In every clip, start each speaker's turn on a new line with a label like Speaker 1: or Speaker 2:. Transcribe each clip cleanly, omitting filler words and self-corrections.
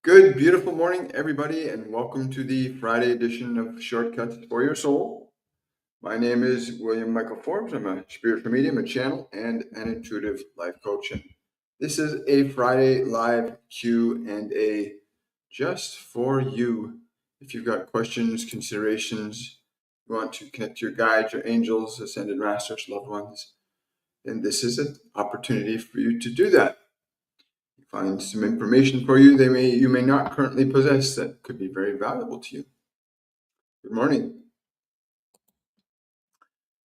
Speaker 1: Good, beautiful morning, everybody, and welcome to the Friday edition of Shortcuts for Your Soul. My name is William Michael Forbes. I'm a spiritual medium, a channel, and an intuitive life coach. And this is a Friday live Q&A just for you. If you've got questions, considerations, you want to connect to your guides, your angels, ascended masters, loved ones, then this is an opportunity for you to do that. Find some information for you you may not currently possess that could be very valuable to you. Good morning.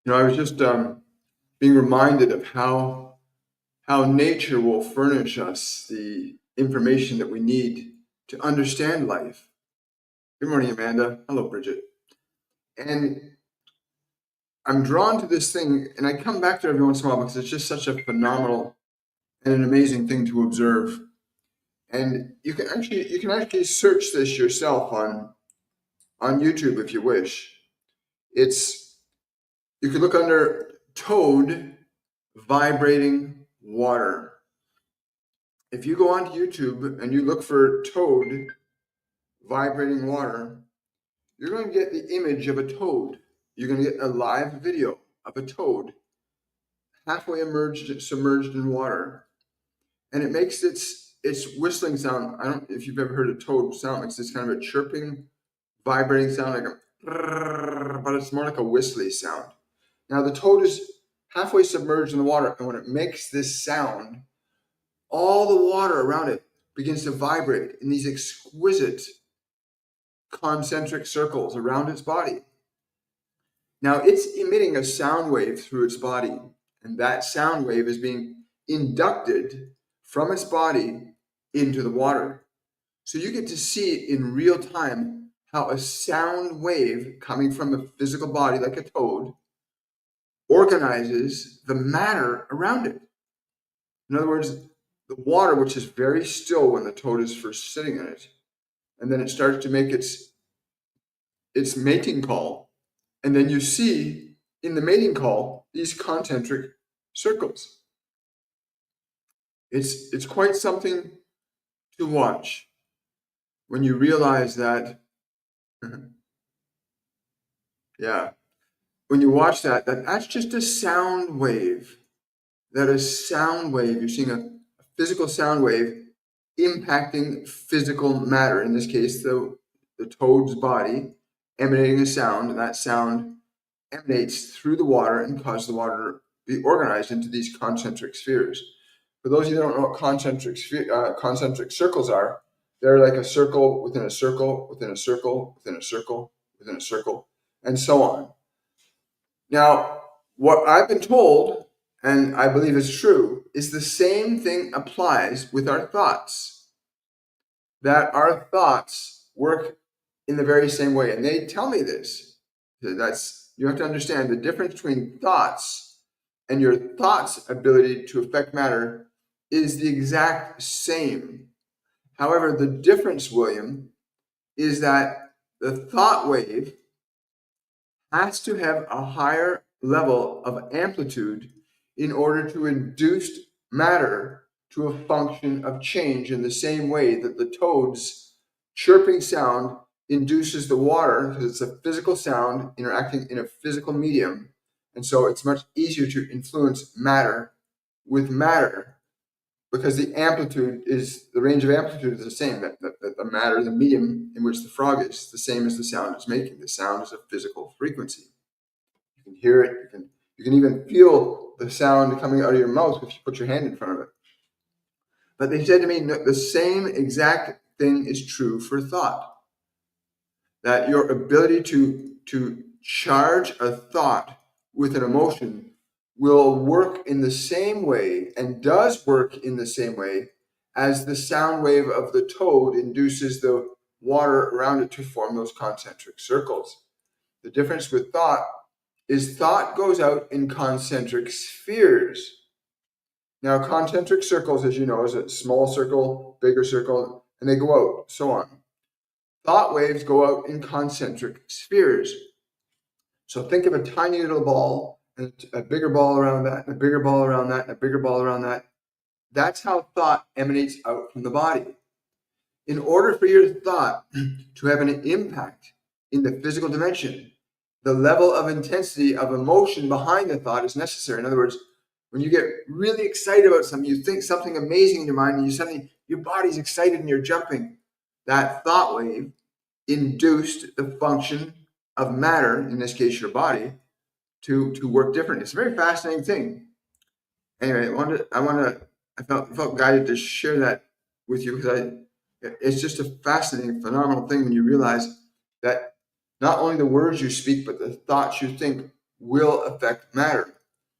Speaker 1: I was just being reminded of how nature will furnish us the information that we need to understand life. Good morning, Amanda. Hello, Bridget. And I'm drawn to this thing, and I come back to it every once in a while because it's just such a phenomenal and an amazing thing to observe. And you can actually search this yourself on YouTube if you wish. You could look under toad vibrating water. If you go onto YouTube and you look for toad vibrating water, you're going to get the image of a toad. You're going to get a live video of a toad halfway submerged in water. And it makes its whistling sound. I don't know if you've ever heard a toad sound. It makes this kind of a chirping, vibrating sound, like but it's more like a whistly sound. Now the toad is halfway submerged in the water, and when it makes this sound, all the water around it begins to vibrate in these exquisite concentric circles around its body. Now it's emitting a sound wave through its body, and that sound wave is being inducted from its body into the water. So you get to see in real time how a sound wave coming from a physical body like a toad organizes the matter around it. In other words, the water, which is very still when the toad is first sitting in it, and then it starts to make its mating call, and then you see in the mating call these concentric circles. It's quite something to watch when you realize that, when you watch that's just a sound wave. That a sound wave, you're seeing a physical sound wave impacting physical matter. In this case, the toad's body emanating a sound, and that sound emanates through the water and causes the water to be organized into these concentric spheres. For those of you that don't know what concentric circles are, they're like a circle within a circle within a circle within a circle within a circle, and so on. Now, what I've been told, and I believe is true, is the same thing applies with our thoughts. That our thoughts work in the very same way. And they tell me this. You have to understand the difference between thoughts and your thoughts' ability to affect matter is the exact same. However, the difference, William, is that the thought wave has to have a higher level of amplitude in order to induce matter to a function of change, in the same way that the toad's chirping sound induces the water, because it's a physical sound interacting in a physical medium. And so it's much easier to influence matter with matter, because the range of amplitude is the same. That the matter, the medium in which the frog is, the same as the sound it's making. The sound is a physical frequency. You can hear it. You can even feel the sound coming out of your mouth if you put your hand in front of it. But they said to me, no, the same exact thing is true for thought. That your ability to charge a thought with an emotion will work in the same way, and does work in the same way, as the sound wave of the toad induces the water around it to form those concentric circles. The difference with thought is thought goes out in concentric spheres. Now, concentric circles, as you know, is a small circle, bigger circle, and they go out, so on. Thought waves go out in concentric spheres. So think of a tiny little ball, and a bigger ball around that, and a bigger ball around that, and a bigger ball around that. That's how thought emanates out from the body. In order for your thought to have an impact in the physical dimension, the level of intensity of emotion behind the thought is necessary. In other words, when you get really excited about something, you think something amazing in your mind, and you suddenly, your body's excited and you're jumping. That thought wave induced the function of matter, in this case your body, to work differently. It's a very fascinating thing. Anyway, I felt guided to share that with you because it's just a fascinating, phenomenal thing when you realize that not only the words you speak, but the thoughts you think will affect matter,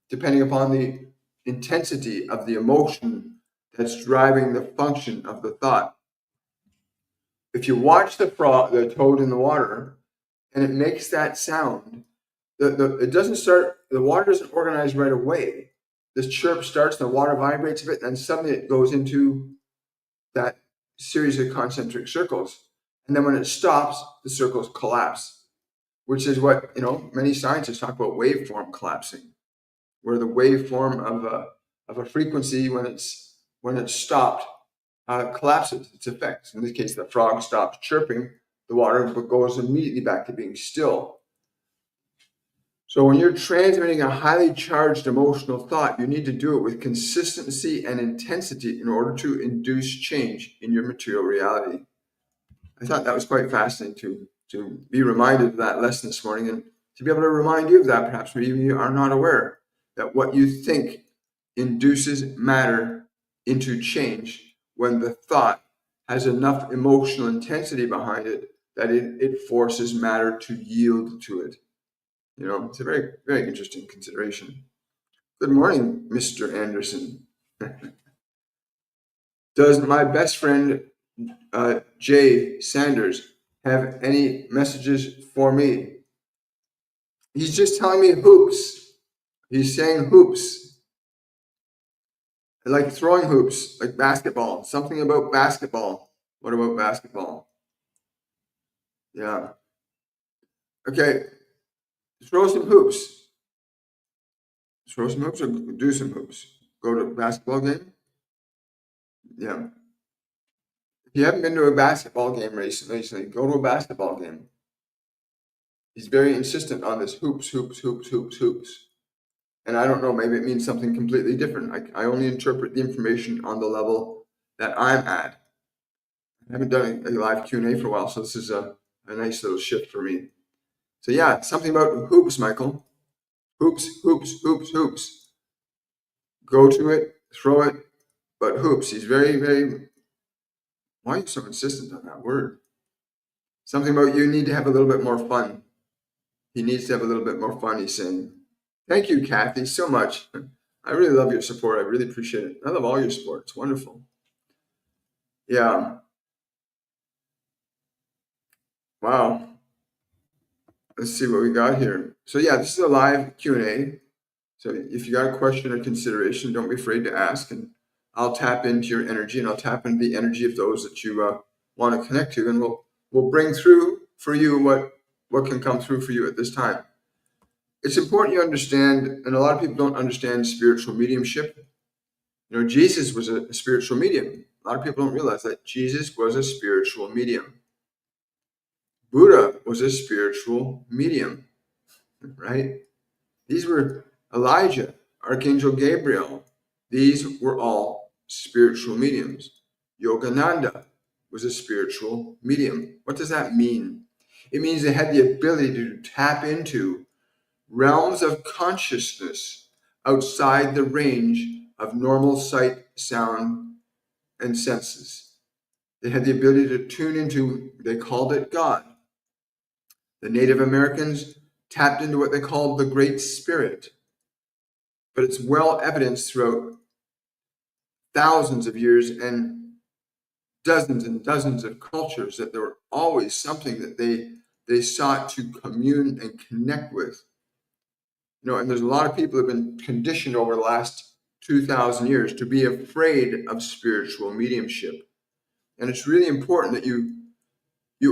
Speaker 1: depending upon the intensity of the emotion that's driving the function of the thought. If you watch the toad in the water, and it makes that sound, it doesn't start. The water doesn't organize right away. This chirp starts, the water vibrates a bit, and suddenly it goes into that series of concentric circles. And then when it stops, the circles collapse, which is what many scientists talk about waveform collapsing, where the waveform of a frequency when it's stopped collapses its effects. In this case, the frog stops chirping, the water goes immediately back to being still. So when you're transmitting a highly charged emotional thought, you need to do it with consistency and intensity in order to induce change in your material reality. I thought that was quite fascinating to be reminded of that lesson this morning, and to be able to remind you of that, perhaps maybe you are not aware that what you think induces matter into change when the thought has enough emotional intensity behind it that it forces matter to yield to it. It's a very, very interesting consideration. Good morning, Mr. Anderson. Does my best friend, Jay Sanders, have any messages for me? He's just telling me hoops. He's saying hoops. Like throwing hoops, like basketball. Something about basketball. What about basketball? Yeah. Okay. Throw some hoops. Throw some hoops or do some hoops. Go to a basketball game? Yeah. If you haven't been to a basketball game recently, go to a basketball game. He's very insistent on this hoops, hoops, hoops, hoops, hoops. And I don't know, maybe it means something completely different. I only interpret the information on the level that I'm at. I haven't done a live Q&A for a while, so this is a nice little shift for me. So yeah, something about hoops, Michael. Hoops, hoops, hoops, hoops. Go to it, throw it, but hoops. He's very, very, why are you so insistent on that word? Something about you need to have a little bit more fun. He needs to have a little bit more fun, he's saying. Thank you, Kathy, so much. I really love your support. I really appreciate it. I love all your support. It's wonderful. Yeah. Wow. Let's see what we got here. So yeah, this is a live Q&A. So if you got a question or consideration, don't be afraid to ask, and I'll tap into your energy, and I'll tap into the energy of those that you want to connect to, and we'll bring through for you what can come through for you at this time. It's important you understand, and a lot of people don't understand spiritual mediumship. Jesus was a spiritual medium. A lot of people don't realize that Jesus was a spiritual medium. Buddha was a spiritual medium, right? These were Elijah, Archangel Gabriel. These were all spiritual mediums. Yogananda was a spiritual medium. What does that mean? It means they had the ability to tap into realms of consciousness outside the range of normal sight, sound, and senses. They had the ability to tune into, they called it God. The Native Americans tapped into what they called the Great Spirit. But it's well evidenced throughout thousands of years and dozens of cultures that there were always something that they sought to commune and connect with. And there's a lot of people who have been conditioned over the last 2,000 years to be afraid of spiritual mediumship. And it's really important that you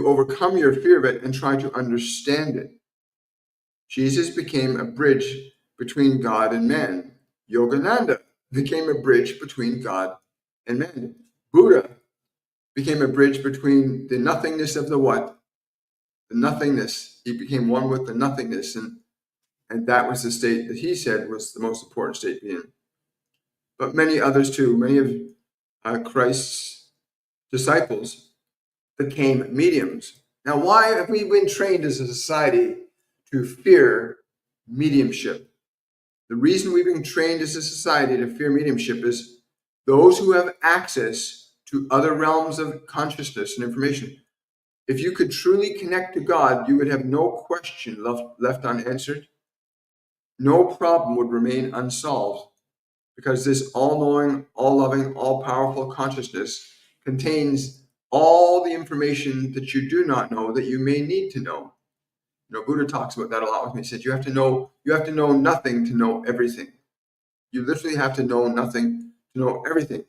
Speaker 1: overcome your fear of it and try to understand it. Jesus became a bridge between God and man. Yogananda became a bridge between God and man. Buddha became a bridge between the nothingness of the what? The nothingness. He became one with the nothingness. And that was the state that he said was the most important state to be in. But many others too, many of Christ's disciples became mediums. Now, why have we been trained as a society to fear mediumship? The reason we've been trained as a society to fear mediumship is those who have access to other realms of consciousness and information. If you could truly connect to God, you would have no question left unanswered. No problem would remain unsolved, because this all-knowing, all-loving, all-powerful consciousness contains all the information that you do not know that you may need to know. Buddha talks about that a lot with me. He said you have to know nothing to know everything. You literally have to know nothing to know everything.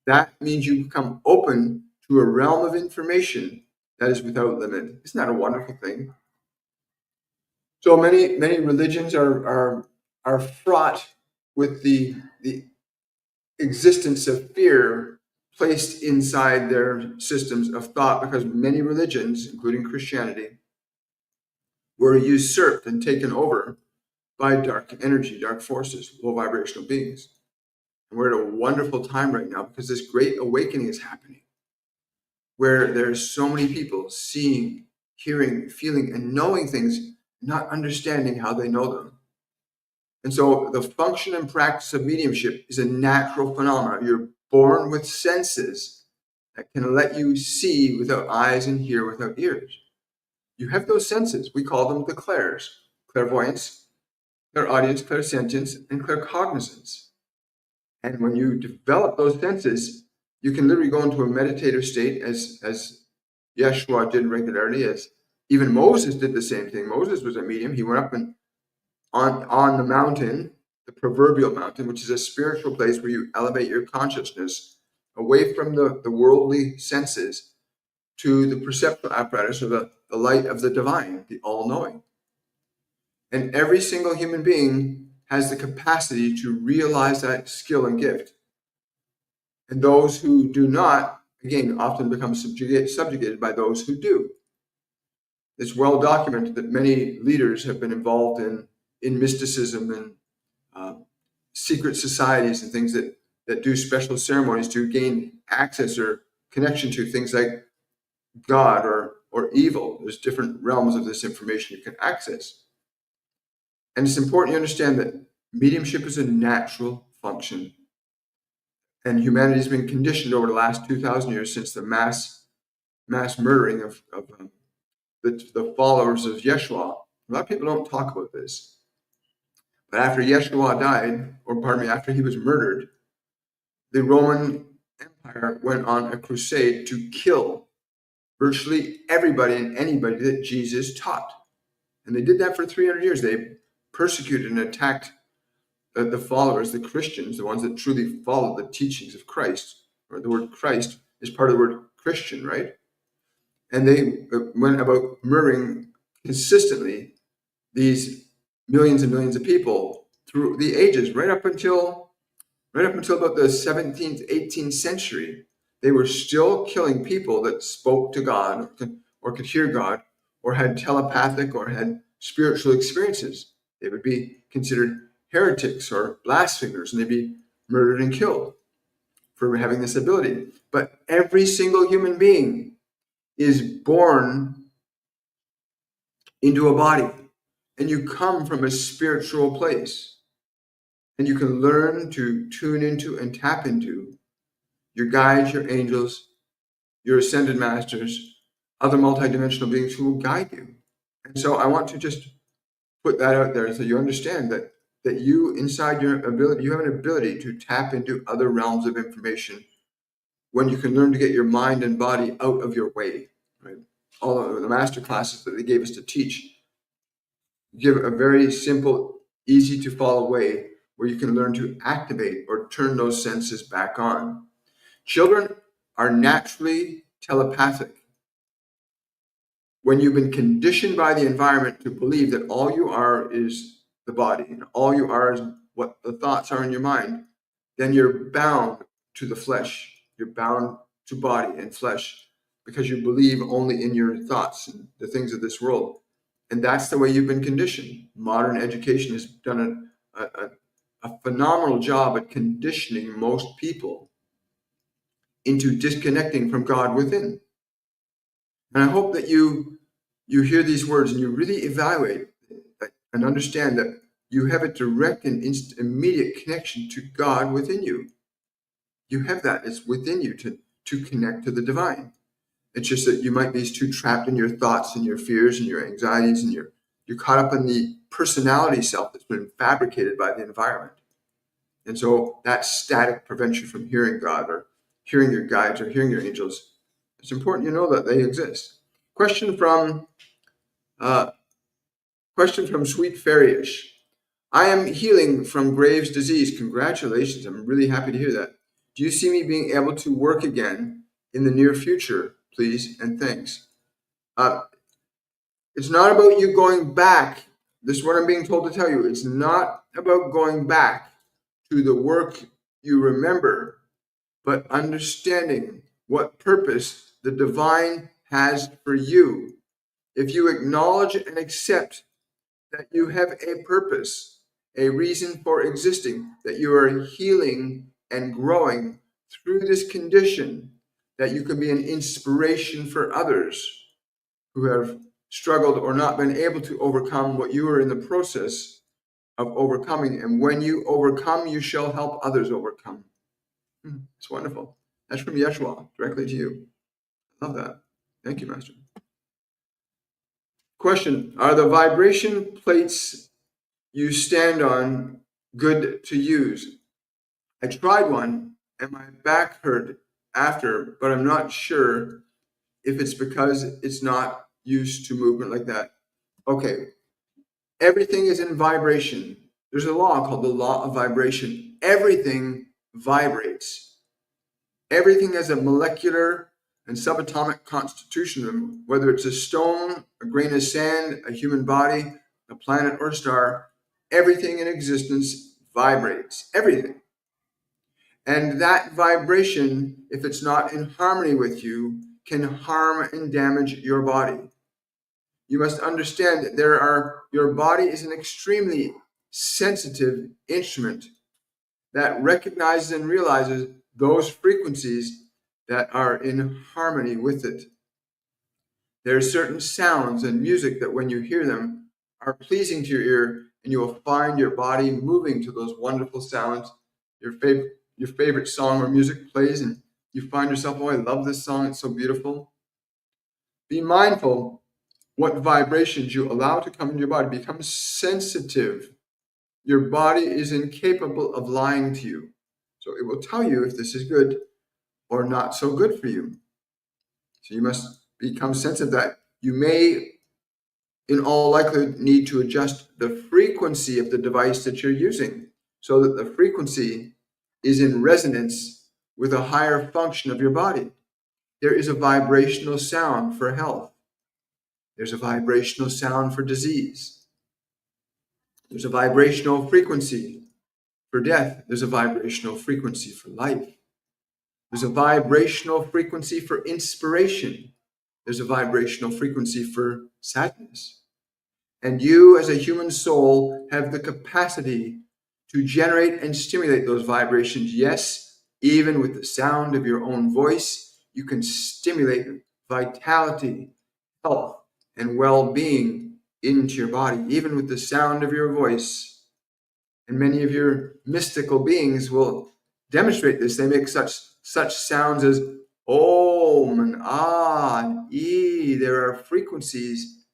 Speaker 1: That means you become open to a realm of information that is without limit. Isn't that a wonderful thing? So many religions are fraught with the existence of fear placed inside their systems of thought, because many religions, including Christianity, were usurped and taken over by dark energy, dark forces, low vibrational beings. And we're at a wonderful time right now because this great awakening is happening, where there's so many people seeing, hearing, feeling, and knowing things, not understanding how they know them. And so the function and practice of mediumship is a natural phenomenon. You're born with senses that can let you see without eyes and hear without ears. You have those senses. We call them the clairs: clairvoyance, clairaudience, clairsentience, and claircognizance. And when you develop those senses, you can literally go into a meditative state, as Yeshua did regularly, as even Moses did the same thing. Moses was a medium. He went up and on the mountain, the proverbial mountain, which is a spiritual place where you elevate your consciousness away from the worldly senses to the perceptual apparatus of the light of the divine, the all-knowing. And every single human being has the capacity to realize that skill and gift. And those who do not, again, often become subjugated by those who do. It's well documented that many leaders have been involved in mysticism and secret societies and things that do special ceremonies to gain access or connection to things like God or evil. There's different realms of this information you can access. And it's important you understand that mediumship is a natural function. And humanity has been conditioned over the last 2,000 years, since the mass murdering of the followers of Yeshua. A lot of people don't talk about this. But after Yeshua died, after he was murdered, the Roman Empire went on a crusade to kill virtually everybody and anybody that Jesus taught. And they did that for 300 years. They persecuted and attacked the followers, the Christians, the ones that truly followed the teachings of Christ. Or the word Christ is part of the word Christian, right? And they went about murdering consistently these millions and millions of people through the ages, right up until about the 17th, 18th century. They were still killing people that spoke to God or could hear God or had telepathic or had spiritual experiences. They would be considered heretics or blasphemers, and they'd be murdered and killed for having this ability. But every single human being is born into a body, and you come from a spiritual place, and you can learn to tune into and tap into your guides, your angels, your ascended masters, other multidimensional beings who will guide you. And so I want to just put that out there so you understand that you, inside your ability, you have an ability to tap into other realms of information when you can learn to get your mind and body out of your way. Right? All of the master classes that they gave us to teach give a very simple, easy to follow way where you can learn to activate or turn those senses back on. Children are naturally telepathic. When you've been conditioned by the environment to believe that all you are is the body and all you are is what the thoughts are in your mind, then you're bound to the flesh. You're bound to body and flesh because you believe only in your thoughts and the things of this world. And that's the way you've been conditioned. Modern education has done a phenomenal job at conditioning most people into disconnecting from God within. And I hope that you hear these words and you really evaluate and understand that you have a direct and immediate connection to God within you. You have that. It's within you to connect to the divine. It's just that you might be too trapped in your thoughts and your fears and your anxieties, and you're caught up in the personality self that's been fabricated by the environment. And so that static prevents you from hearing God or hearing your guides or hearing your angels. It's important you know that they exist. Question from Sweet Fairyish. I am healing from Graves' disease. Congratulations. I'm really happy to hear that. Do you see me being able to work again in the near future, please? And thanks. It's not about you going back. This is what I'm being told to tell you. It's not about going back to the work you remember, but understanding what purpose the divine has for you. If you acknowledge and accept that you have a purpose, a reason for existing, that you are healing and growing through this condition, that you can be an inspiration for others who have struggled or not been able to overcome what you are in the process of overcoming. And when you overcome, you shall help others overcome. It's wonderful. That's from Yeshua, directly to you. I love that. Thank you, Master. Question: are the vibration plates you stand on good to use? I tried one and my back hurt after, but I'm not sure if it's because it's not used to movement like that. Okay, everything is in vibration. There's a law called the law of vibration. Everything vibrates. Everything has a molecular and subatomic constitution, whether it's a stone, a grain of sand, a human body, a planet, or a star. Everything in existence vibrates. Everything. And that vibration, if it's not in harmony with you, can harm and damage your body. You must understand that your body is an extremely sensitive instrument that recognizes and realizes those frequencies that are in harmony with it. There are certain sounds and music that when you hear them are pleasing to your ear, and you will find your body moving to those wonderful sounds. Your favorite song or music plays and you find yourself, oh, I love this song, it's so beautiful. Be mindful what vibrations you allow to come into your body. Become sensitive. Your body is incapable of lying to you. So it will tell you if this is good or not so good for you. So you must become sensitive that you may, in all likelihood, need to adjust the frequency of the device that you're using so that the frequency is in resonance with a higher function of your body. There is a vibrational sound for health. There's a vibrational sound for disease. There's a vibrational frequency for death. There's a vibrational frequency for life. There's a vibrational frequency for inspiration. There's a vibrational frequency for sadness. And you, as a human soul, have the capacity to generate and stimulate those vibrations. Yes, even with the sound of your own voice, you can stimulate vitality, health, and well-being into your body, even with the sound of your voice. And many of your mystical beings will demonstrate this. They make such sounds as Om and Ah and E. There are frequencies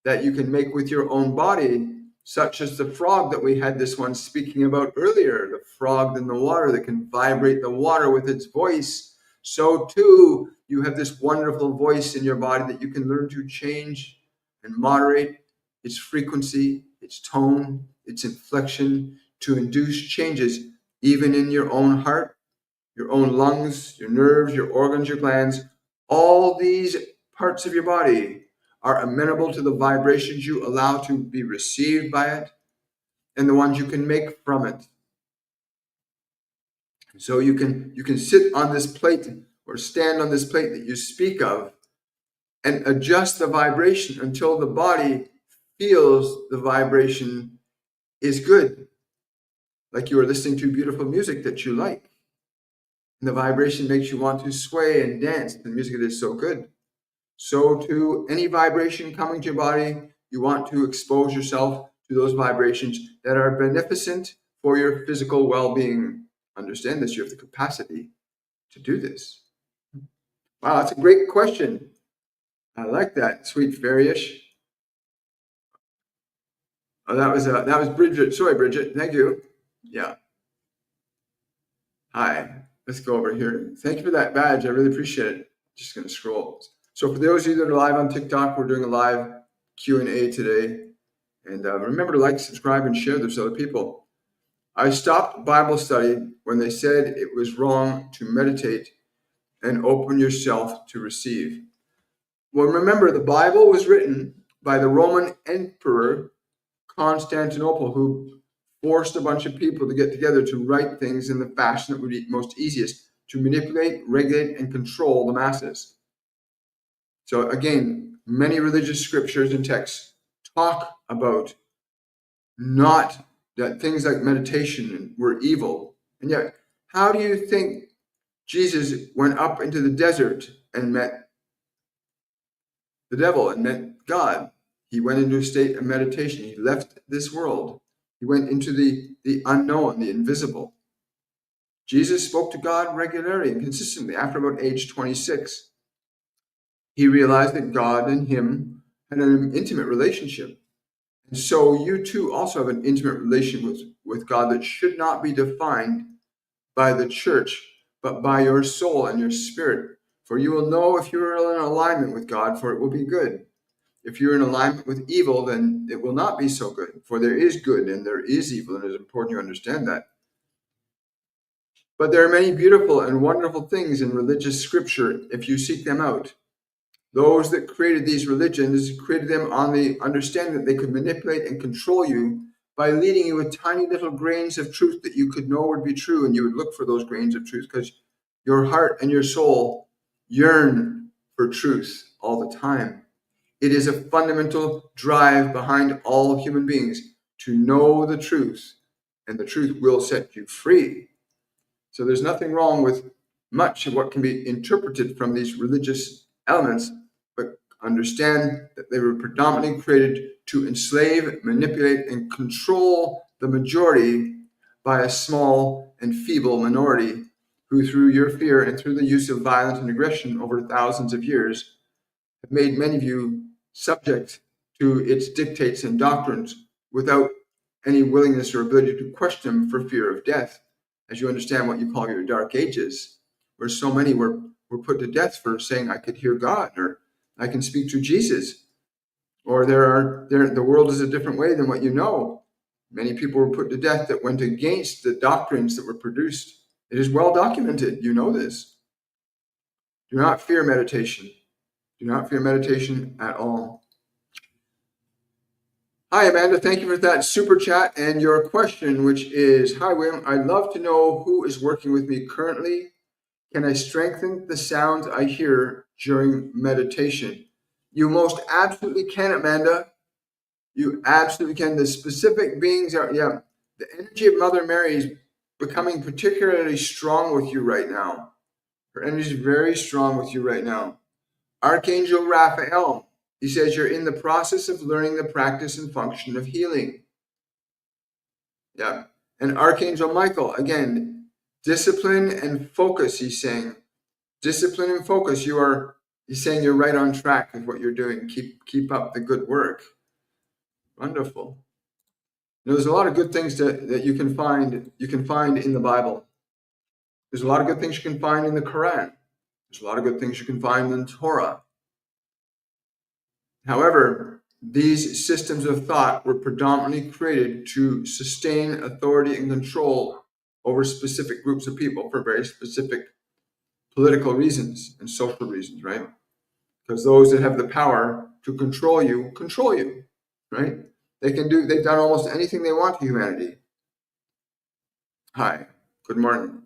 Speaker 1: that you can make with your own body, such as the frog that we had this one speaking about earlier, the frog in the water that can vibrate the water with its voice. So too, you have this wonderful voice in your body that you can learn to change and moderate its frequency, its tone, its inflection, to induce changes even in your own heart, your own lungs, your nerves, your organs, your glands. All these parts of your body are amenable to the vibrations you allow to be received by it and the ones you can make from it. So you can sit on this plate or stand on this plate that you speak of and adjust the vibration until the body feels the vibration is good. Like you are listening to beautiful music that you like. And the vibration makes you want to sway and dance. The music is so good. So to any vibration coming to your body, you want to expose yourself to those vibrations that are beneficent for your physical well-being. Understand this, you have the capacity to do this. Wow, that's a great question. I like that, sweet fairy-ish. Oh, that was Bridget. Sorry, Bridget. Thank you. Yeah. Hi. Let's go over here. Thank you for that badge. I really appreciate it. Just going to scroll. So for those of you that are live on TikTok, we're doing a live Q&A today. And remember to like, subscribe, and share this with other people. I stopped Bible study when they said it was wrong to meditate and open yourself to receive. Well, remember, the Bible was written by the Roman Emperor Constantinople, who forced a bunch of people to get together to write things in the fashion that would be most easiest to manipulate, regulate, and control the masses. So again, many religious scriptures and texts talk about not that things like meditation were evil. And yet, how do you think Jesus went up into the desert and met the devil and met God? He went into a state of meditation. He left this world. He went into the unknown, the invisible. Jesus spoke to God regularly and consistently. After about age 26, he realized that God and him had an intimate relationship. And so you too also have an intimate relation with God that should not be defined by the church, but by your soul and your spirit. For you will know if you are in alignment with God, for it will be good. If you're in alignment with evil, then it will not be so good. For there is good and there is evil, and it is important you understand that. But there are many beautiful and wonderful things in religious scripture if you seek them out. Those that created these religions created them on the understanding that they could manipulate and control you by leading you with tiny little grains of truth that you could know would be true, and you would look for those grains of truth because your heart and your soul yearn for truth all the time. It is a fundamental drive behind all human beings to know the truth, and the truth will set you free. So there's nothing wrong with much of what can be interpreted from these religious elements, but understand that they were predominantly created to enslave, manipulate, and control the majority by a small and feeble minority who, through your fear and through the use of violence and aggression over thousands of years, have made many of you subject to its dictates and doctrines without any willingness or ability to question them for fear of death. As you understand what you call your dark ages, where so many were put to death for saying, I could hear God, or I can speak to Jesus, or the world is a different way than what you know. Many people were put to death that went against the doctrines that were produced. It is well documented. You know this. Do not fear meditation. Do not fear meditation at all. Hi, Amanda. Thank you for that super chat and your question, which is, hi, William. I'd love to know who is working with me currently. Can I strengthen the sounds I hear during meditation? You most absolutely can, Amanda. You absolutely can. The specific beings are, the energy of Mother Mary is becoming particularly strong with you right now. Her energy is very strong with you right now. Archangel Raphael, he says you're in the process of learning the practice and function of healing. Yeah. And Archangel Michael, again, discipline and focus, he's saying. Discipline and focus. He's saying you're right on track with what you're doing. Keep up the good work. Wonderful. There's a lot of good things that you can find in the Bible. There's a lot of good things you can find in the Quran. There's a lot of good things you can find in Torah. However, these systems of thought were predominantly created to sustain authority and control over specific groups of people for very specific political reasons and social reasons, right? Because those that have the power to control you, right? They've done almost anything they want to humanity. Hi, good morning.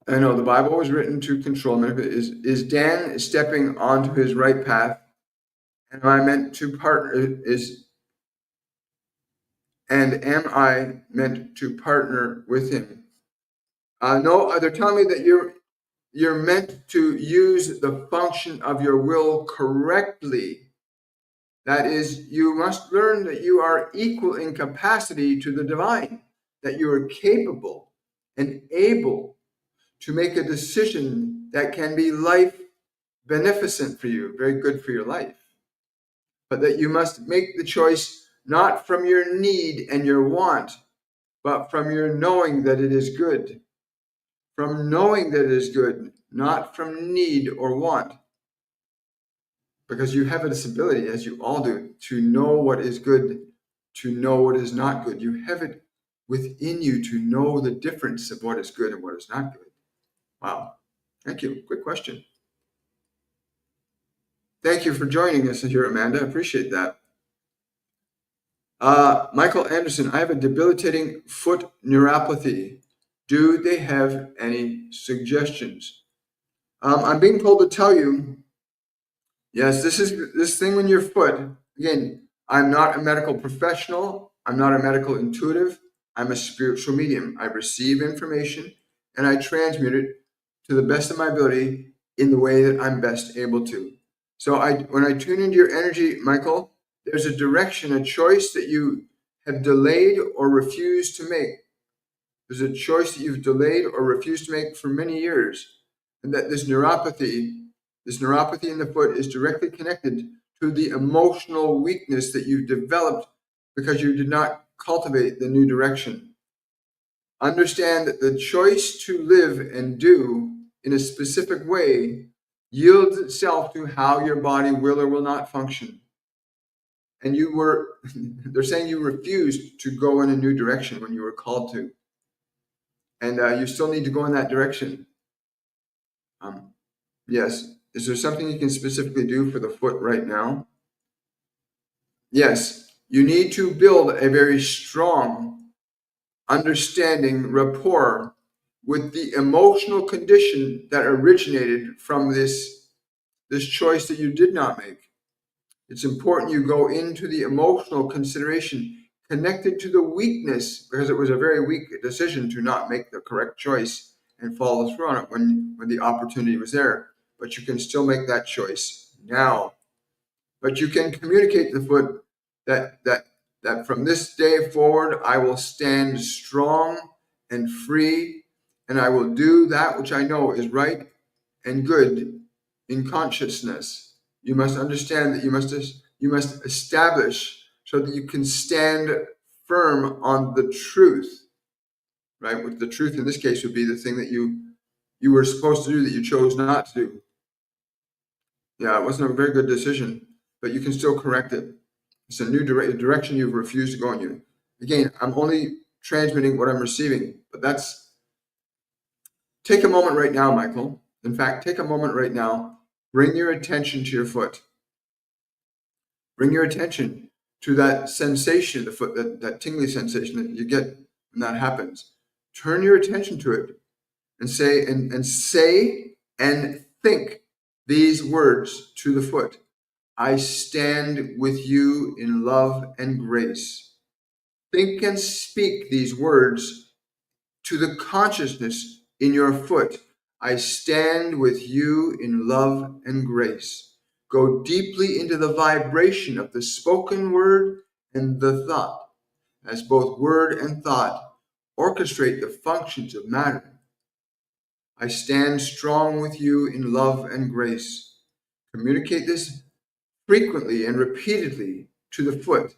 Speaker 1: I know the Bible was written to control me. Is Dan stepping onto his right path? And am I meant to partner? Am I meant to partner with him? No, they're telling me that you're meant to use the function of your will correctly. That is, you must learn that you are equal in capacity to the divine, that you are capable and able to make a decision that can be life beneficent for you, very good for your life. But that you must make the choice not from your need and your want, but from your knowing that it is good. From knowing that it is good, not from need or want. Because you have this ability, as you all do, to know what is good, to know what is not good. You have it within you to know the difference of what is good and what is not good. Wow. Thank you. Quick question. Thank you for joining us here, Amanda. I appreciate that. Michael Anderson, I have a debilitating foot neuropathy. Do they have any suggestions? I'm being told to tell you, yes, this thing on your foot. Again, I'm not a medical professional. I'm not a medical intuitive. I'm a spiritual medium. I receive information and I transmute it to the best of my ability in the way that I'm best able to. So when I tune into your energy, Michael, there's a direction, a choice that you have delayed or refused to make. There's a choice that you've delayed or refused to make for many years. And that this neuropathy in the foot is directly connected to the emotional weakness that you've developed because you did not cultivate the new direction. Understand that the choice to live and do in a specific way yields itself to how your body will or will not function. And they're saying you refused to go in a new direction when you were called to. And you still need to go in that direction. Yes. Is there something you can specifically do for the foot right now? Yes. You need to build a very strong understanding rapport with the emotional condition that originated from this choice that you did not make. It's important you go into the emotional consideration connected to the weakness, because it was a very weak decision to not make the correct choice and follow through on it when the opportunity was there. But you can still make that choice now. But you can communicate to the foot that from this day forward, I will stand strong and free, and I will do that which I know is right and good in consciousness. You must understand that you must establish so that you can stand firm on the truth, right? Which the truth in this case would be the thing that you were supposed to do that you chose not to do. Yeah, it wasn't a very good decision, but you can still correct it. It's a new direction you've refused to go in. Again, I'm only transmitting what I'm receiving, but take a moment right now, Michael. In fact, take a moment right now. Bring your attention to your foot. Bring your attention to that sensation, the foot, that tingly sensation that you get when that happens. Turn your attention to it and say and think these words to the foot. I stand with you in love and grace. Think and speak these words to the consciousness in your foot. I stand with you in love and grace. Go deeply into the vibration of the spoken word and the thought, as both word and thought orchestrate the functions of matter. I stand strong with you in love and grace. Communicate this frequently and repeatedly to the foot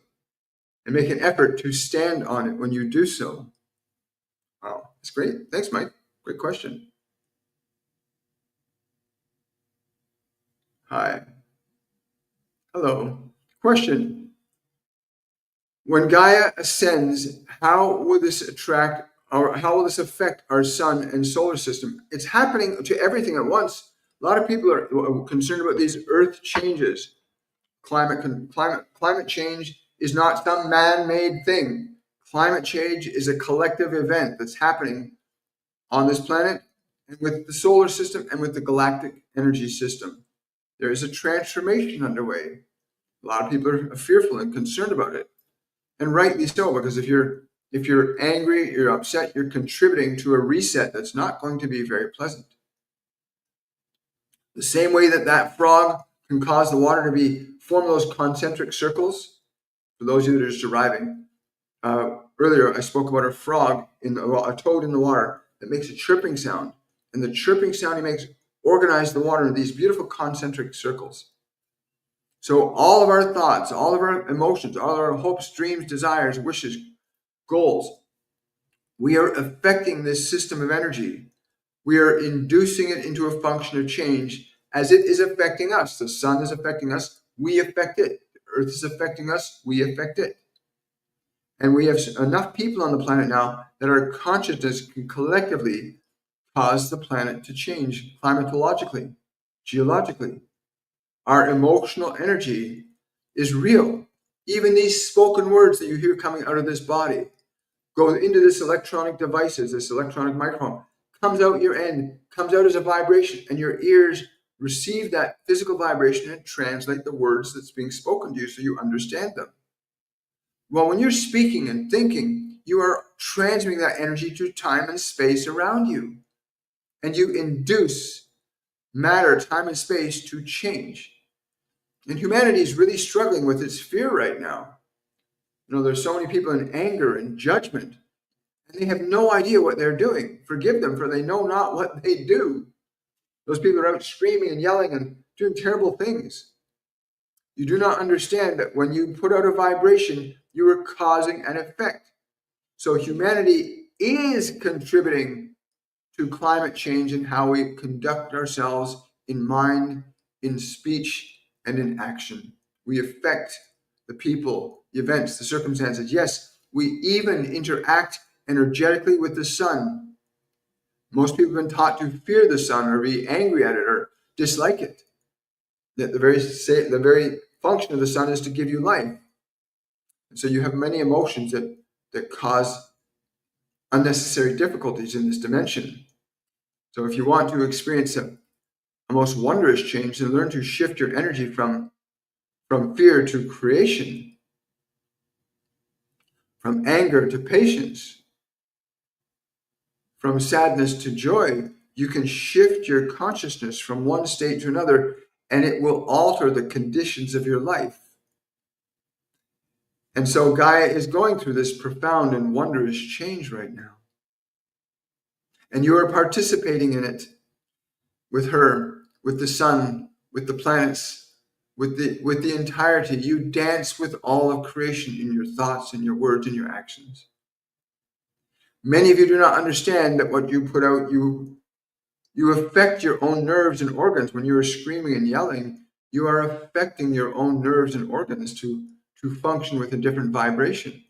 Speaker 1: and make an effort to stand on it when you do so. Wow, that's great. Thanks, Mike. Great question. Hi. Hello. Question. When Gaia ascends, how will this affect our sun and solar system? It's happening to everything at once. A lot of people are concerned about these earth changes. Climate change is not some man-made thing. Climate change is a collective event that's happening on this planet and with the solar system and with the galactic energy system. There is a transformation underway. A lot of people are fearful and concerned about it, and rightly so, because if you're angry, you're upset, you're contributing to a reset that's not going to be very pleasant. The same way that frog can cause the water to form those concentric circles. For those of you that are just arriving, earlier I spoke about a toad in the water that makes a chirping sound, and the chirping sound he makes organize the water into these beautiful concentric circles. So all of our thoughts, all of our emotions, all of our hopes, dreams, desires, wishes, goals, we are affecting this system of energy. We are inducing it into a function of change as it is affecting us. The sun is affecting us, we affect it. The earth is affecting us, we affect it. And we have enough people on the planet now that our consciousness can collectively cause the planet to change climatologically, geologically. Our emotional energy is real. Even these spoken words that you hear coming out of this body go into this electronic devices, this electronic microphone, comes out your end, comes out as a vibration, and your ears receive that physical vibration and translate the words that's being spoken to you so you understand them. Well, when you're speaking and thinking, you are transmitting that energy to time and space around you. And you induce matter, time, and space to change. And humanity is really struggling with its fear right now. There's so many people in anger and judgment, and they have no idea what they're doing. Forgive them, for they know not what they do. Those people are out screaming and yelling and doing terrible things. You do not understand that when you put out a vibration, you are causing an effect. So humanity is contributing to climate change in how we conduct ourselves in mind, in speech, and in action. We affect the people, the events, the circumstances. Yes, we even interact energetically with the sun. Most people have been taught to fear the sun or be angry at it or dislike it. That the very function of the sun is to give you life. And so you have many emotions that cause unnecessary difficulties in this dimension. So if you want to experience a most wondrous change, then learn to shift your energy from fear to creation, from anger to patience, from sadness to joy. You can shift your consciousness from one state to another, and it will alter the conditions of your life. And so Gaia is going through this profound and wondrous change right now. And you are participating in it with her, with the sun, with the planets, with the entirety. You dance with all of creation in your thoughts and your words and your actions. Many of you do not understand that what you put out, you affect your own nerves and organs. When you are screaming and yelling, you are affecting your own nerves and organs to function with a different vibration.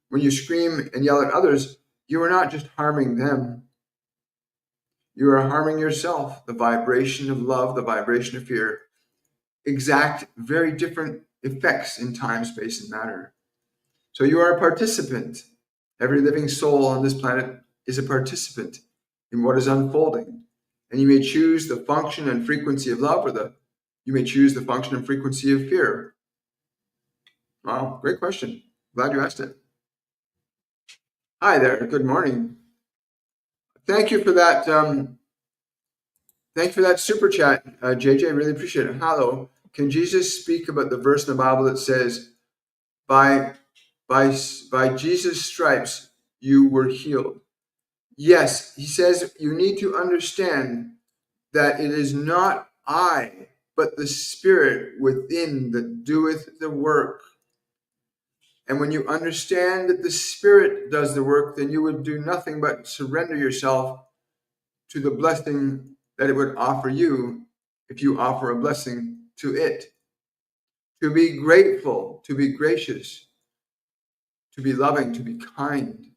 Speaker 1: When you scream and yell at others, you are not just harming them. You are harming yourself. The vibration of love, the vibration of fear, exact very different effects in time, space, and matter. So you are a participant. Every living soul on this planet is a participant in what is unfolding. And you may choose the function and frequency of love, or you may choose the function and frequency of fear. Wow, great question. Glad you asked it. Hi there. Good morning. Thank you for that. Thank you for that super chat, JJ. Really appreciate it. Hello. Can Jesus speak about the verse in the Bible that says, by Jesus' stripes you were healed? Yes, he says you need to understand that it is not I, but the Spirit within that doeth the work. And when you understand that the Spirit does the work, then you would do nothing but surrender yourself to the blessing that it would offer you if you offer a blessing to it. To be grateful, to be gracious, to be loving, to be kind.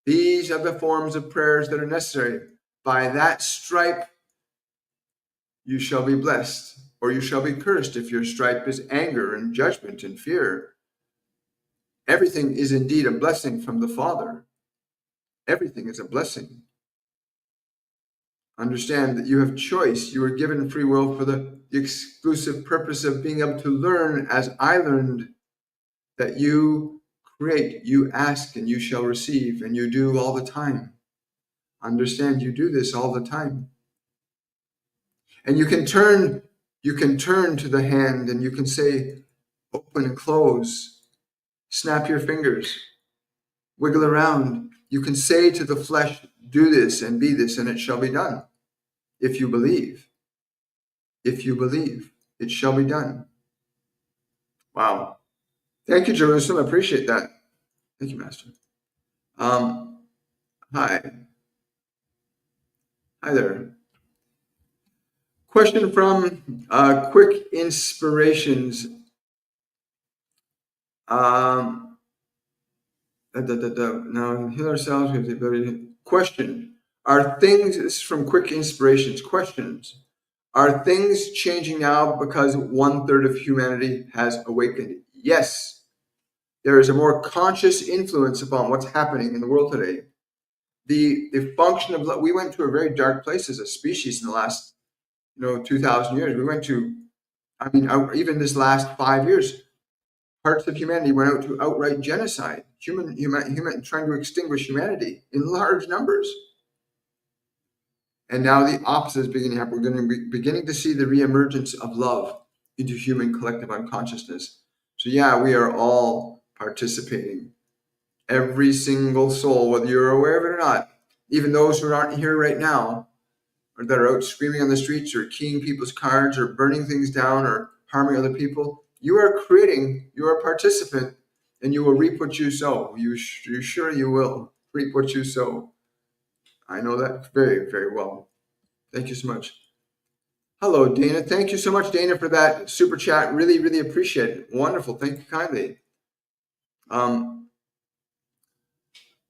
Speaker 1: These are the forms of prayers that are necessary. By that stripe, you shall be blessed, or you shall be cursed if your stripe is anger and judgment and fear. Everything is indeed a blessing from the Father. Everything is a blessing. Understand that you have choice. You are given free will for the exclusive purpose of being able to learn, as I learned, that you create, you ask, and you shall receive, and you do all the time. Understand, you do this all the time. And you can turn to the hand and you can say, open and close, snap your fingers, wiggle around. You can say to the flesh, do this and be this, and it shall be done. If you believe, it shall be done. Wow. Thank you, Jerusalem. I appreciate that. Thank you, Master. Hi. Hi there. Question from Quick Inspirations. Now, heal ourselves with the ability. Question. Are things, this is from Quick Inspirations, questions. Are things changing now because 1/3 of humanity has awakened? Yes. There is a more conscious influence upon what's happening in the world today. The function of, we went to a very dark place as a species in the last 2,000 years. We went to, even this last 5 years, parts of humanity went out to outright genocide, human trying to extinguish humanity in large numbers. And now the opposite is beginning to happen. We're going to be beginning to see the reemergence of love into human collective unconsciousness. So yeah, we are all participating. Every single soul, whether you're aware of it or not, even those who aren't here right now, or that are out screaming on the streets or keying people's cards or burning things down or harming other people, you are creating, you are a participant, and you will reap what you sow. You sure you will reap what you sow. I know that very, very well. Thank you so much. Hello, Dana. Thank you so much, Dana, for that super chat. Really, really appreciate it. Wonderful. Thank you kindly.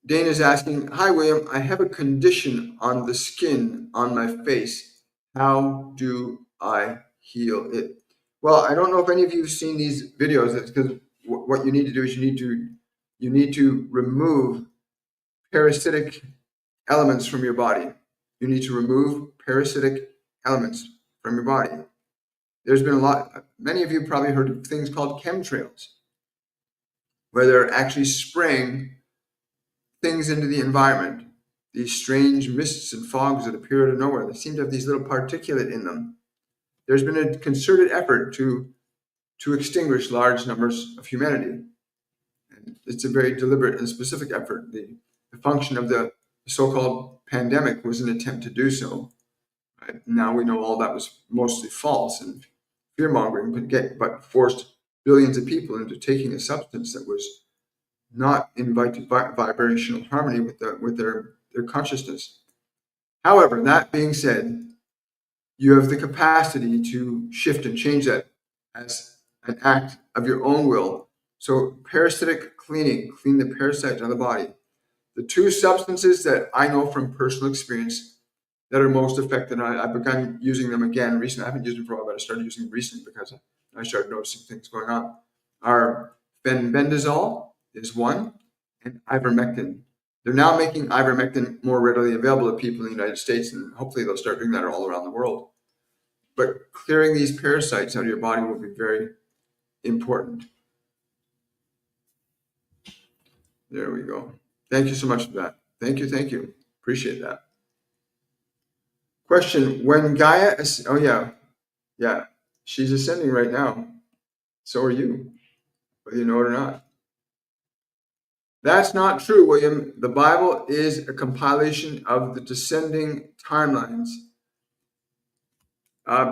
Speaker 1: Dana's asking, hi, William. I have a condition on the skin on my face. How do I heal it? Well, I don't know if any of you have seen these videos. It's because what you need to do is you need to remove parasitic elements from your body. You need to remove parasitic elements from your body. There's been many of you probably heard of things called chemtrails, where they're actually spraying things into the environment, these strange mists and fogs that appear out of nowhere. They seem to have these little particulate in them. There's been a concerted effort to extinguish large numbers of humanity. And it's a very deliberate and specific effort. The function of the so-called pandemic was an attempt to do so. Right? Now we know all that was mostly false and fear-mongering, but forced billions of people into taking a substance that was not in vibrational harmony with their consciousness. However, that being said, you have the capacity to shift and change that as an act of your own will. So parasitic cleaning, clean the parasites on the body. The two substances that I know from personal experience that are most effective, and I've begun using them again recently. I haven't used them for a while, but I started using them recently because I started noticing things going on, are fenbendazole is one, and ivermectin. They're now making ivermectin more readily available to people in the United States, and hopefully they'll start doing that all around the world. But clearing these parasites out of your body will be very important. There we go. Thank you so much for that. Thank you. Appreciate that. Question, when Gaia, yeah, she's ascending right now. So are you, whether you know it or not. That's not true, William. The Bible is a compilation of the descending timelines.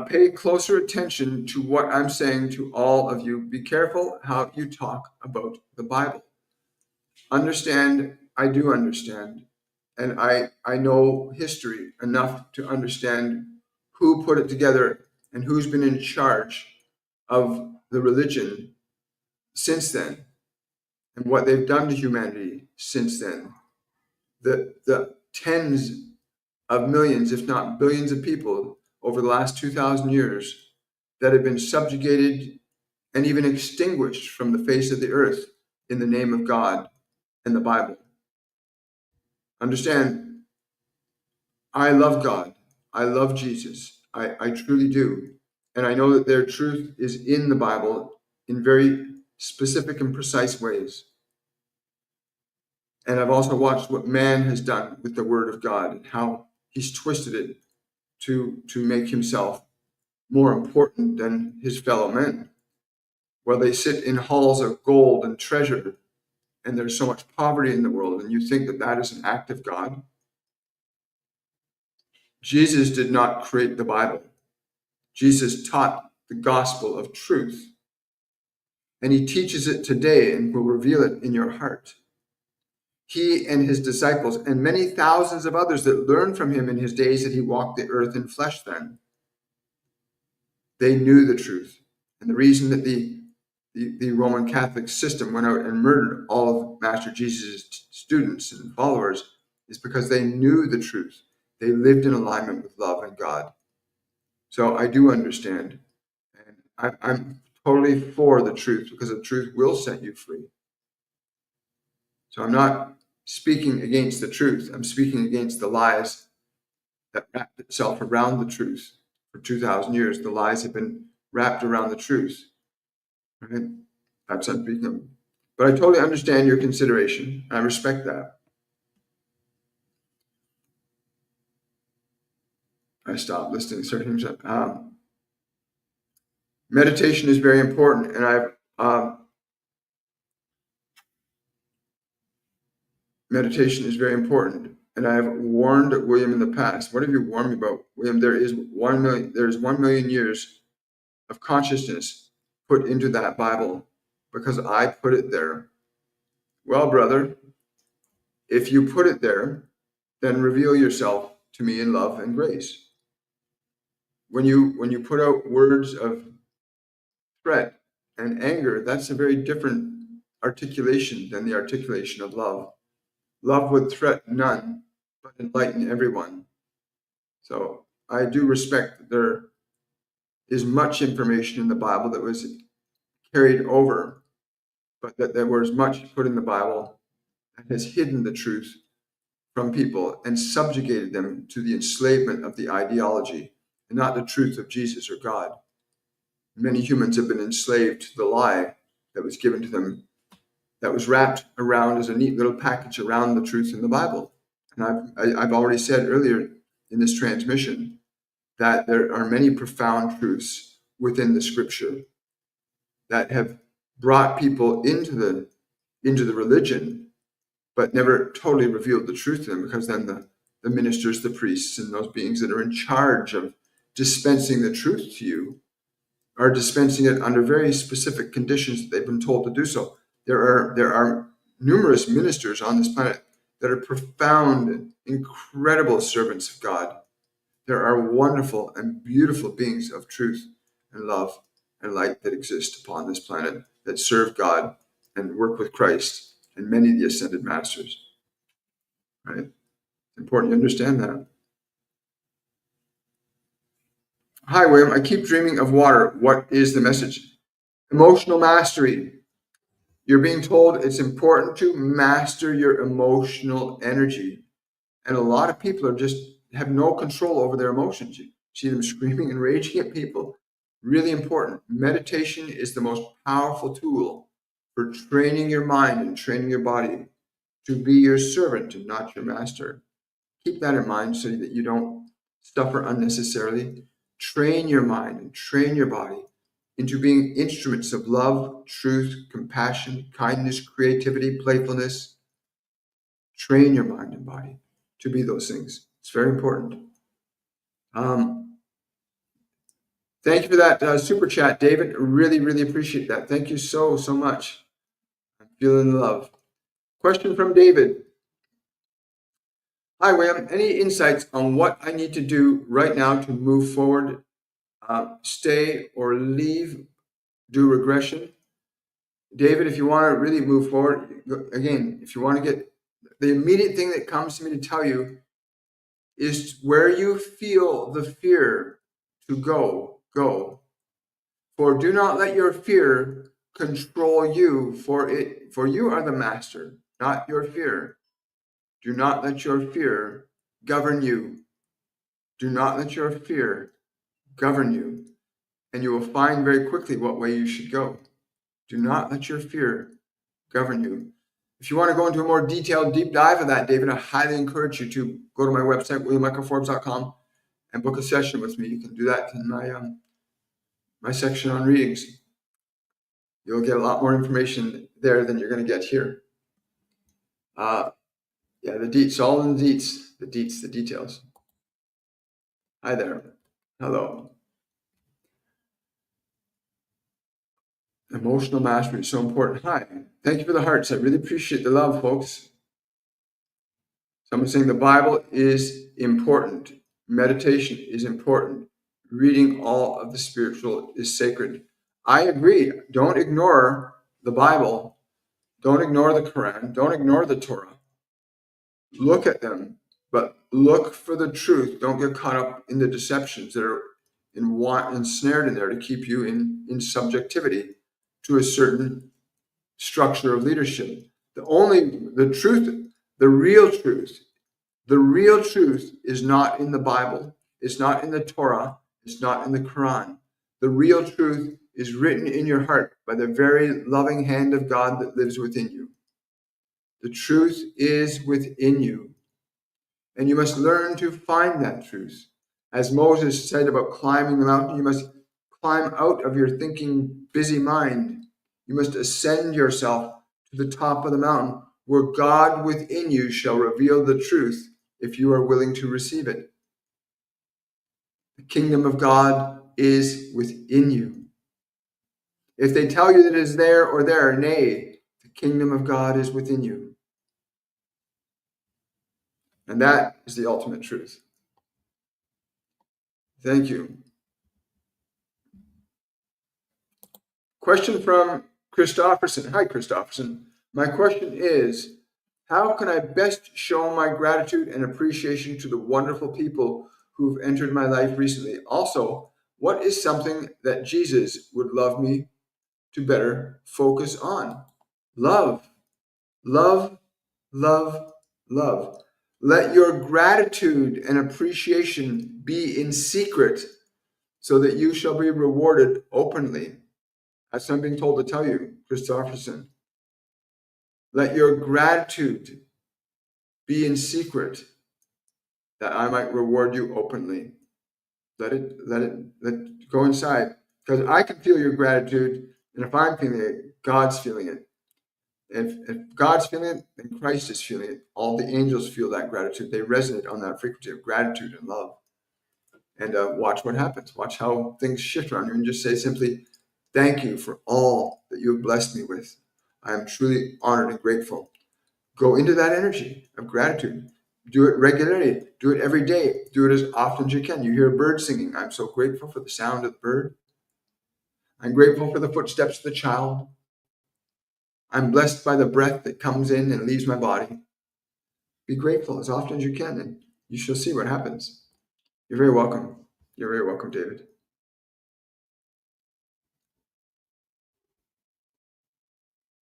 Speaker 1: Pay closer attention to what I'm saying to all of you. Be careful how you talk about the Bible. Understand, I do understand. And I know history enough to understand who put it together and who's been in charge of the religion since then and what they've done to humanity since then. The tens of millions, if not billions of people over the last 2,000 years that have been subjugated and even extinguished from the face of the earth in the name of God and the Bible. Understand, I love God. I love Jesus. I truly do. And I know that their truth is in the Bible in very specific and precise ways. And I've also watched what man has done with the Word of God and how he's twisted it to make himself more important than his fellow men. While they sit in halls of gold and treasure, and there's so much poverty in the world, and you think that that is an act of God. Jesus did not create the Bible. Jesus taught the gospel of truth, and he teaches it today and will reveal it in your heart. He and his disciples and many thousands of others that learned from him in his days that he walked the earth in flesh then, they knew the truth. And the reason that the Roman Catholic system went out and murdered all of Master Jesus' students and followers is because they knew the truth. They lived in alignment with love and God. So I do understand. And I'm totally for the truth because the truth will set you free. So I'm not speaking against the truth. I'm speaking against the lies that wrapped itself around the truth for 2,000 years. The lies have been wrapped around the truth. Right? That's what I'm speaking of. But I totally understand your consideration. I respect that. I stopped listening to certain things. Meditation is very important, and meditation is very important. And I have warned William in the past. What have you warned me about, William? There is 1 million. There is 1 million years of consciousness put into that Bible because I put it there. Well, brother, if you put it there, then reveal yourself to me in love and grace. When you put out words of threat and anger, that's a very different articulation than the articulation of love. Love would threaten none, but enlighten everyone. So I do respect that there is much information in the Bible that was carried over, but that there was much put in the Bible that has hidden the truth from people and subjugated them to the enslavement of the ideology and not the truth of Jesus or God. Many humans have been enslaved to the lie that was given to them, that was wrapped around as a neat little package around the truth in the Bible. And I've already said earlier in this transmission that there are many profound truths within the Scripture that have brought people into the religion, but never totally revealed the truth to them, because then the ministers, the priests, and those beings that are in charge of dispensing the truth to you are dispensing it under very specific conditions that they've been told to do so. There are numerous ministers on this planet that are profound, incredible servants of God. There are wonderful and beautiful beings of truth and love and light that exist upon this planet that serve God and work with Christ and many of the ascended masters. Right? It's important you understand that. Hi, William. I keep dreaming of water. What is the message? Emotional mastery. You're being told it's important to master your emotional energy. And a lot of people have no control over their emotions. You see them screaming and raging at people. Really important. Meditation is the most powerful tool for training your mind and training your body to be your servant and not your master. Keep that in mind so that you don't suffer unnecessarily. Train your mind and train your body into being instruments of love, truth, compassion, kindness, creativity, playfulness. Train your mind and body to be those things. It's very important. Thank you for that super chat, David. Really, really appreciate that. Thank you so much. I'm feeling the love. Question from David. Hi, William. Any insights on what I need to do right now to move forward, stay or leave, do regression? David, if you want to really move forward, again, if you want to get the immediate thing that comes to me to tell you is where you feel the fear to go. For do not let your fear control you, for you are the master, not your fear. Do not let your fear govern you. Do not let your fear govern you, and you will find very quickly what way you should go. Do not let your fear govern you. If you want to go into a more detailed deep dive of that, David, I highly encourage you to go to my website, williammichaelforbes.com, and book a session with me. You can do that in my section on readings. You'll get a lot more information there than you're going to get here. Yeah, the deets, all in the deets, the details. Hi there. Hello. Emotional mastery is so important. Hi. Thank you for the hearts. I really appreciate the love, folks. Someone's saying the Bible is important. Meditation is important. Reading all of the spiritual is sacred. I agree. Don't ignore the Bible. Don't ignore the Quran. Don't ignore the Torah. Look at them, but look for the truth. Don't get caught up in the deceptions that are ensnared in there to keep you in subjectivity to a certain structure of leadership. The real truth is not in the Bible. It's not in the Torah. It's not in the Quran. The real truth is written in your heart by the very loving hand of God that lives within you. The truth is within you, and you must learn to find that truth. As Moses said about climbing the mountain, you must climb out of your thinking, busy mind. You must ascend yourself to the top of the mountain, where God within you shall reveal the truth if you are willing to receive it. The kingdom of God is within you. If they tell you that it is there or there, nay, the kingdom of God is within you. And that is the ultimate truth. Thank you. Question from Christofferson. Hi, Christofferson. My question is, how can I best show my gratitude and appreciation to the wonderful people who have entered my life recently? Also, what is something that Jesus would love me to better focus on? Love, love, love, love. Let your gratitude and appreciation be in secret so that you shall be rewarded openly. That's what I'm being told to tell you, Christofferson. Let your gratitude be in secret that I might reward you openly. Let it go inside. Because I can feel your gratitude, and if I'm feeling it, God's feeling it. If God's feeling it, then Christ is feeling it. All the angels feel that gratitude. They resonate on that frequency of gratitude and love. And watch what happens. Watch how things shift around you, and just say simply, thank you for all that you have blessed me with. I am truly honored and grateful. Go into that energy of gratitude. Do it regularly. Do it every day. Do it as often as you can. You hear a bird singing. I'm so grateful for the sound of the bird. I'm grateful for the footsteps of the child. I'm blessed by the breath that comes in and leaves my body. Be grateful as often as you can, and you shall see what happens. You're very welcome. You're very welcome, David.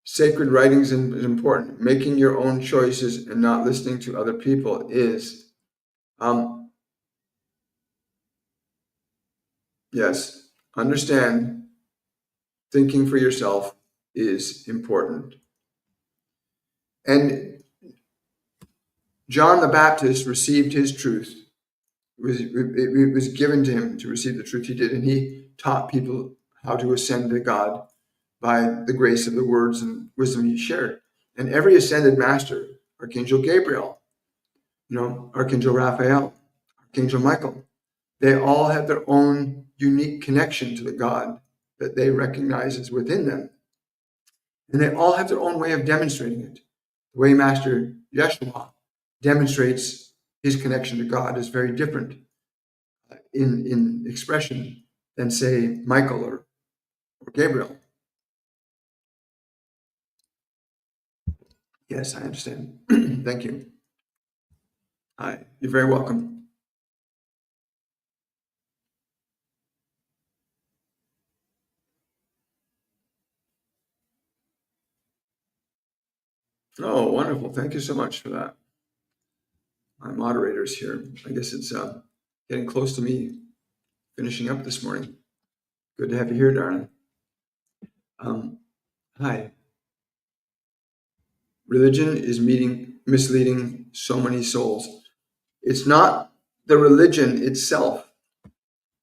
Speaker 1: Sacred writings is important. Making your own choices and not listening to other people is, yes, understand thinking for yourself is important. And John the Baptist received his truth. It was given to him to receive the truth he did, and he taught people how to ascend to God by the grace of the words and wisdom he shared. And every ascended master, Archangel Gabriel, Archangel Raphael, Archangel Michael, they all have their own unique connection to the God that they recognize is within them. And they all have their own way of demonstrating it. The way Master Yeshua demonstrates his connection to God is very different in expression than, say, Michael or Gabriel. Yes, I understand. Thank you. Hi, you're very welcome. Oh, wonderful. Thank you so much for that. My moderators here. I guess it's getting close to me finishing up this morning. Good to have you here, darling. Hi. Religion is misleading so many souls. It's not the religion itself.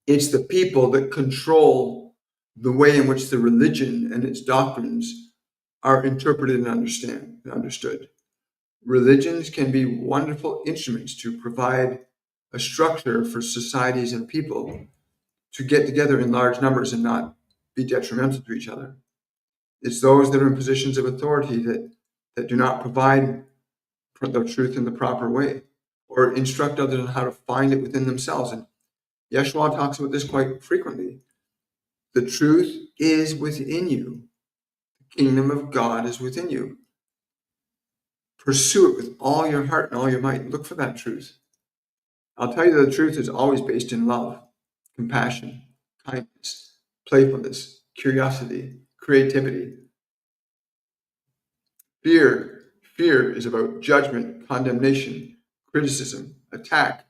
Speaker 1: It's the people that control the way in which the religion and its doctrines are interpreted and understood. Religions can be wonderful instruments to provide a structure for societies and people to get together in large numbers and not be detrimental to each other. It's those that are in positions of authority that do not provide the truth in the proper way or instruct others on how to find it within themselves. And Yeshua talks about this quite frequently. The truth is within you. The kingdom of God is within you. Pursue it with all your heart and all your might. Look for that truth. I'll tell you the truth is always based in love, compassion, kindness, playfulness, curiosity, creativity. Fear is about judgment, condemnation, criticism, attack,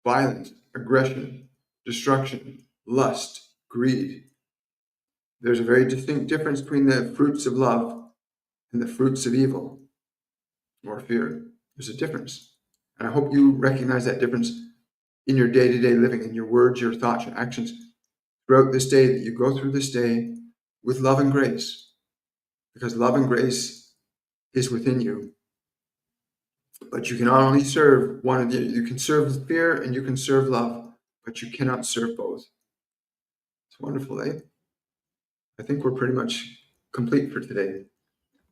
Speaker 1: violence, aggression, destruction, lust, greed. There's a very distinct difference between the fruits of love and the fruits of evil or fear. There's a difference. And I hope you recognize that difference in your day-to-day living, in your words, your thoughts, your actions throughout this day, that you go through this day with love and grace. Because love and grace is within you. But you can only serve one of the. You can serve fear and you can serve love, but you cannot serve both. It's wonderful, eh? I think we're pretty much complete for today.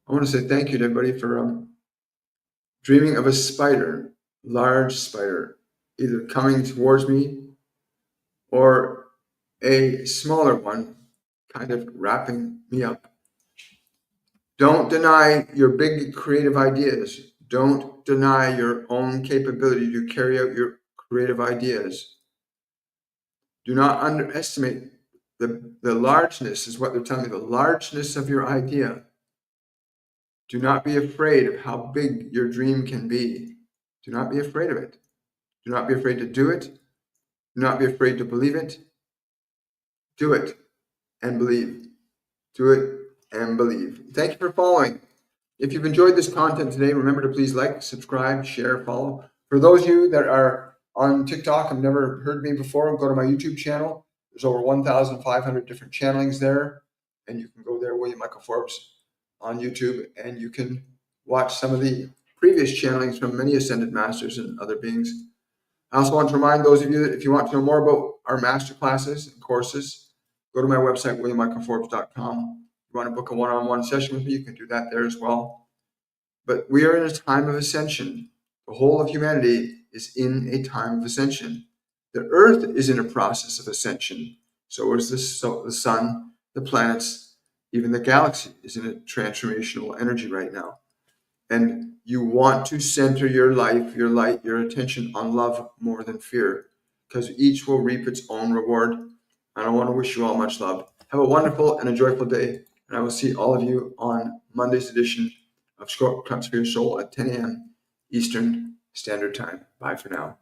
Speaker 1: I want to say thank you to everybody for dreaming of a spider, large spider, either coming towards me or a smaller one kind of wrapping me up. Don't deny your big creative ideas. Don't deny your own capability to carry out your creative ideas. Do not underestimate the largeness, is what they're telling me, the largeness of your idea. Do not be afraid of how big your dream can be. Do not be afraid of it. Do not be afraid to do it. Do not be afraid to believe it. Do it and believe. Do it and believe. Thank you for following. If you've enjoyed this content today, remember to please like, subscribe, share, follow. For those of you that are on TikTok and never heard me before, go to my YouTube channel. There's over 1,500 different channelings there. And you can go there, William Michael Forbes, on YouTube, and you can watch some of the previous channelings from many ascended masters and other beings. I also want to remind those of you that if you want to know more about our master classes and courses, go to my website, williammichaelforbes.com. If you want to book a one-on-one session with me, you can do that there as well. But we are in a time of ascension. The whole of humanity is in a time of ascension. The earth is in a process of ascension. So is the sun, the planets, even the galaxy is in a transformational energy right now. And you want to center your life, your light, your attention on love more than fear, because each will reap its own reward. And I want to wish you all much love. Have a wonderful and a joyful day. And I will see all of you on Monday's edition of Cuts for Your Soul at 10 a.m. Eastern Standard Time. Bye for now.